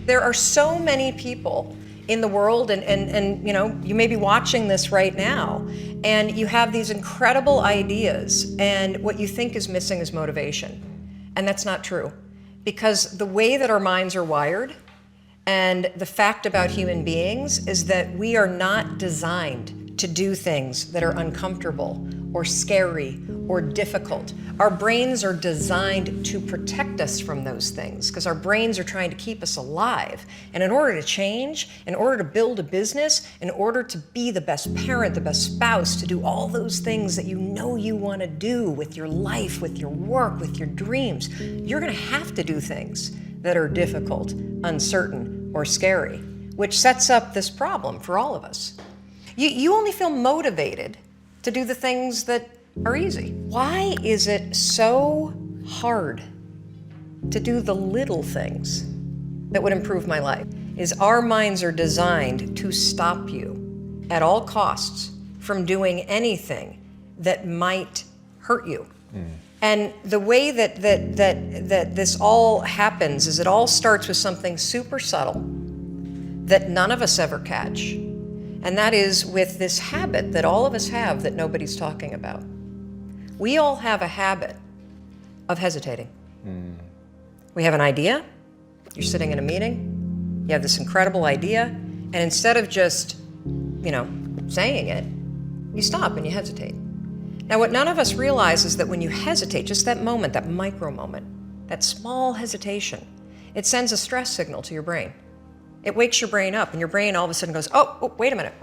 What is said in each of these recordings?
There are so many people in the world, and you know, you may be watching this right now, and you have these incredible ideas, and what you think is missing is motivation. And that's not true. Because the way that our minds are wired, and the fact about human beings is that we are not designed to do things that are uncomfortable or scary or difficult. Our brains are designed to protect us from those things because our brains are trying to keep us alive. And in order to change, in order to build a business, in order to be the best parent, the best spouse, to do all those things that you know you want to do with your life, with your work, with your dreams, you're going to have to do things that are difficult, uncertain, or scary, which sets up this problem for all of us. You only feel motivated to do the things that are easy. Why is it so hard to do the little things that would improve my life? Is our minds are designed to stop you at all costs from doing anything that might hurt you. And the way that this all happens is it all starts with something super subtle that none of us ever catch. And that is with this habit that all of us have that nobody's talking about. We all have a habit of hesitating. We have an idea, you're sitting in a meeting, you have this incredible idea, and instead of just, saying it, you stop and you hesitate. Now, what none of us realize is that when you hesitate, just that moment, that micro moment, that small hesitation, it sends a stress signal to your brain. It wakes your brain up, and your brain all of a sudden goes, oh, wait a minute,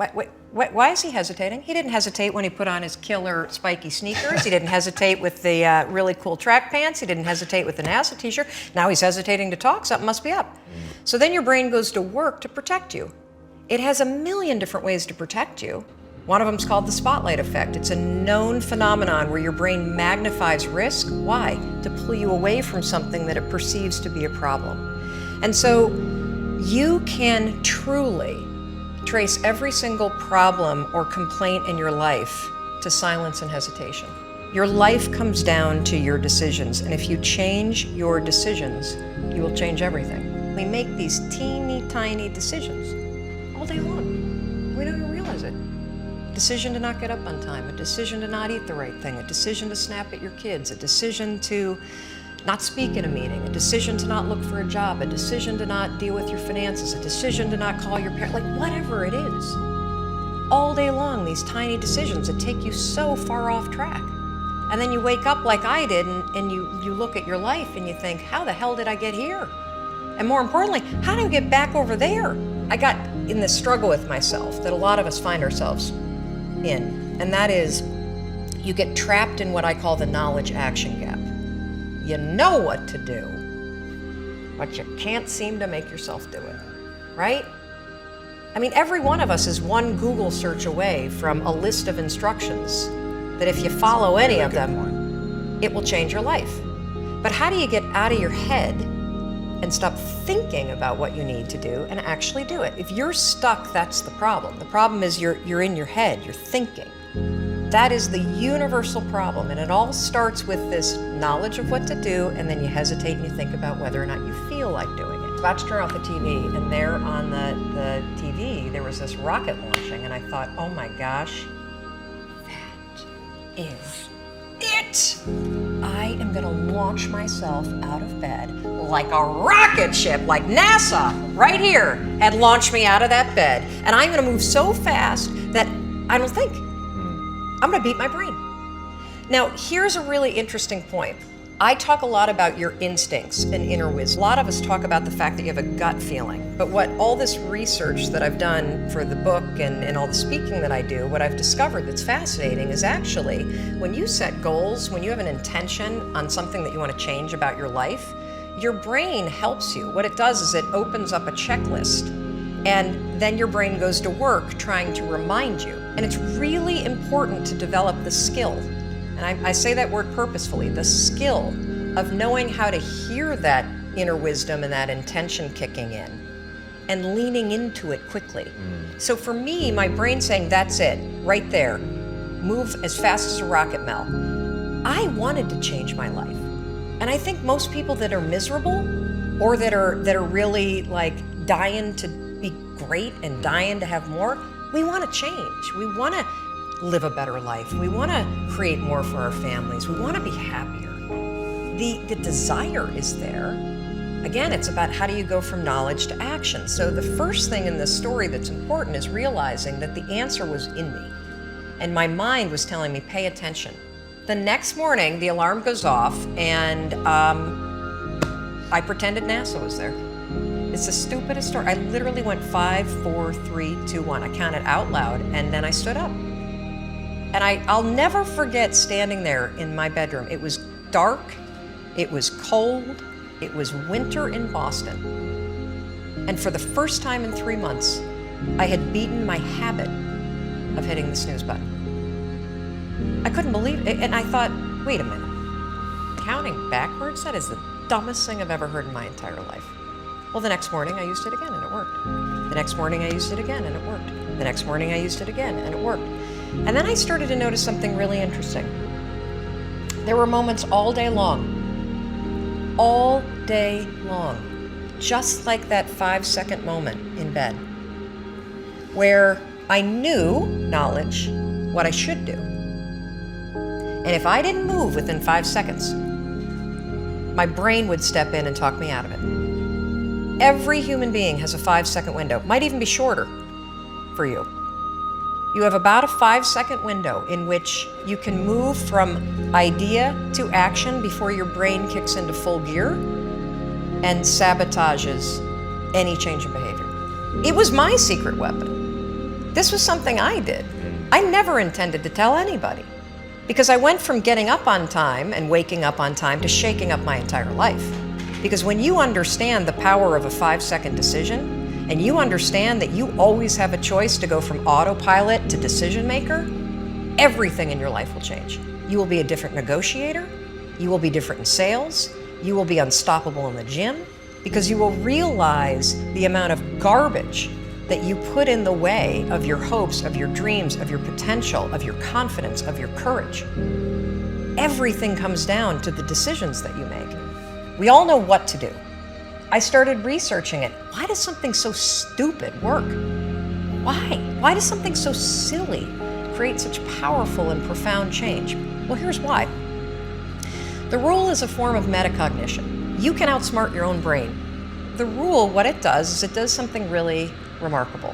why is he hesitating? He didn't hesitate when he put on his killer spiky sneakers. He didn't hesitate with the really cool track pants. He didn't hesitate with the NASA t-shirt. Now he's hesitating to talk, something must be up. So then your brain goes to work to protect you. It has a million different ways to protect you. One of them is called the spotlight effect. It's a known phenomenon where your brain magnifies risk. Why? To pull you away from something that it perceives to be a problem. And so you can truly trace every single problem or complaint in your life to silence and hesitation. Your life comes down to your decisions, and if you change your decisions, you will change everything. We make these teeny tiny decisions all day long. We don't even realize it. A decision to not get up on time, a decision to not eat the right thing, a decision to snap at your kids, a decision to not speak in a meeting, a decision to not look for a job, a decision to not deal with your finances, a decision to not call your parents, like whatever it is. All day long, these tiny decisions that take you so far off track. And then you wake up like I did and you look at your life and you think, how the hell did I get here? And more importantly, how do I get back over there? I got in this struggle with myself that a lot of us find ourselves in, and that is you get trapped in what I call the knowledge action gap. You know what to do, but you can't seem to make yourself do it, right? I mean, every one of us is one Google search away from a list of instructions that if you follow any of them, it will change your life. But how do you get out of your head and stop thinking about what you need to do and actually do it? If you're stuck, that's the problem. The problem is you're in your head, you're thinking. That is the universal problem, and it all starts with this knowledge of what to do, and then you hesitate and you think about whether or not you feel like doing it. About to turn off the TV, and there on the TV, there was this rocket launching, and I thought, oh my gosh, that is it! I am gonna launch myself out of bed like a rocket ship, like NASA, right here, had launched me out of that bed. And I'm gonna move so fast that I don't think. I'm gonna beat my brain. Now, here's a really interesting point. I talk a lot about your instincts and inner wisdom. A lot of us talk about the fact that you have a gut feeling. But what all this research that I've done for the book and all the speaking that I do, what I've discovered that's fascinating is actually when you set goals, when you have an intention on something that you want to change about your life, your brain helps you. What it does is it opens up a checklist, and then your brain goes to work trying to remind you. And it's really important to develop the skill. And I say that word purposefully, the skill of knowing how to hear that inner wisdom and that intention kicking in and leaning into it quickly. So for me, my brain saying, that's it, right there, move as fast as a rocket, Mel. I wanted to change my life. And I think most people that are miserable or that are really like dying to be great and dying to have more. We want to change. We want to live a better life. We want to create more for our families. We want to be happier. The desire is there. Again, it's about how do you go from knowledge to action. So the first thing in this story that's important is realizing that the answer was in me. And my mind was telling me, pay attention. The next morning, the alarm goes off, and I pretended NASA was there. It's the stupidest story. I literally went 5, 4, 3, 2, 1. I counted out loud, and then I stood up. And I'll never forget standing there in my bedroom. It was dark, it was cold, it was winter in Boston. And for the first time in 3 months, I had beaten my habit of hitting the snooze button. I couldn't believe it, and I thought, wait a minute. Counting backwards? That is the dumbest thing I've ever heard in my entire life. Well, the next morning I used it again and it worked. The next morning I used it again and it worked. The next morning I used it again and it worked. And then I started to notice something really interesting. There were moments all day long, just like that 5-second moment in bed, where I knew, knowledge, what I should do. And if I didn't move within 5 seconds, my brain would step in and talk me out of it. Every human being has a 5-second window, might even be shorter for you. You have about a 5-second window in which you can move from idea to action before your brain kicks into full gear and sabotages any change in behavior. It was my secret weapon. This was something I did. I never intended to tell anybody, because I went from getting up on time and waking up on time to shaking up my entire life. Because when you understand the power of a 5-second decision, and you understand that you always have a choice to go from autopilot to decision maker, everything in your life will change. You will be a different negotiator, you will be different in sales, you will be unstoppable in the gym, because you will realize the amount of garbage that you put in the way of your hopes, of your dreams, of your potential, of your confidence, of your courage. Everything comes down to the decisions that you make. We all know what to do. I started researching it. Why does something so stupid work? Why? Why does something so silly create such powerful and profound change? Well, here's why. The rule is a form of metacognition. You can outsmart your own brain. The rule, what it does is it does something really remarkable.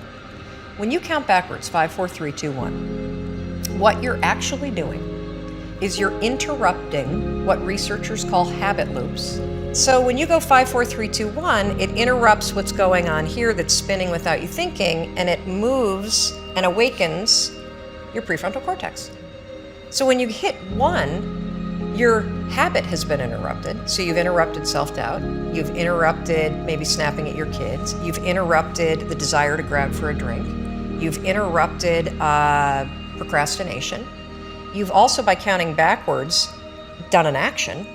When you count backwards, 5, 4, 3, 2, 1, what you're actually doing is you're interrupting what researchers call habit loops. So when you go 5, 4, 3, 2, 1, it interrupts what's going on here that's spinning without you thinking, and it moves and awakens your prefrontal cortex. So when you hit 1, your habit has been interrupted. So you've interrupted self-doubt, you've interrupted maybe snapping at your kids, you've interrupted the desire to grab for a drink, you've interrupted procrastination. You've also, by counting backwards, done an action.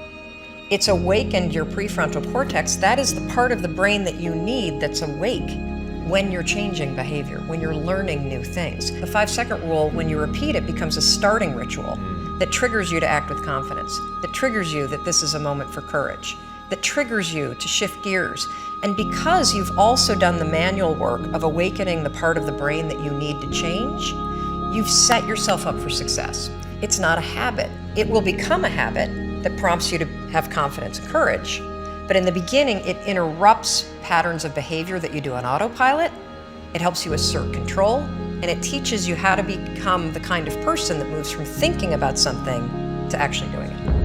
It's awakened your prefrontal cortex. That is the part of the brain that you need that's awake when you're changing behavior, when you're learning new things. The 5-second rule, when you repeat it, becomes a starting ritual that triggers you to act with confidence, that triggers you that this is a moment for courage, that triggers you to shift gears. And because you've also done the manual work of awakening the part of the brain that you need to change, you've set yourself up for success. It's not a habit. It will become a habit that prompts you to have confidence and courage. But in the beginning, it interrupts patterns of behavior that you do on autopilot. It helps you assert control, and it teaches you how to become the kind of person that moves from thinking about something to actually doing it.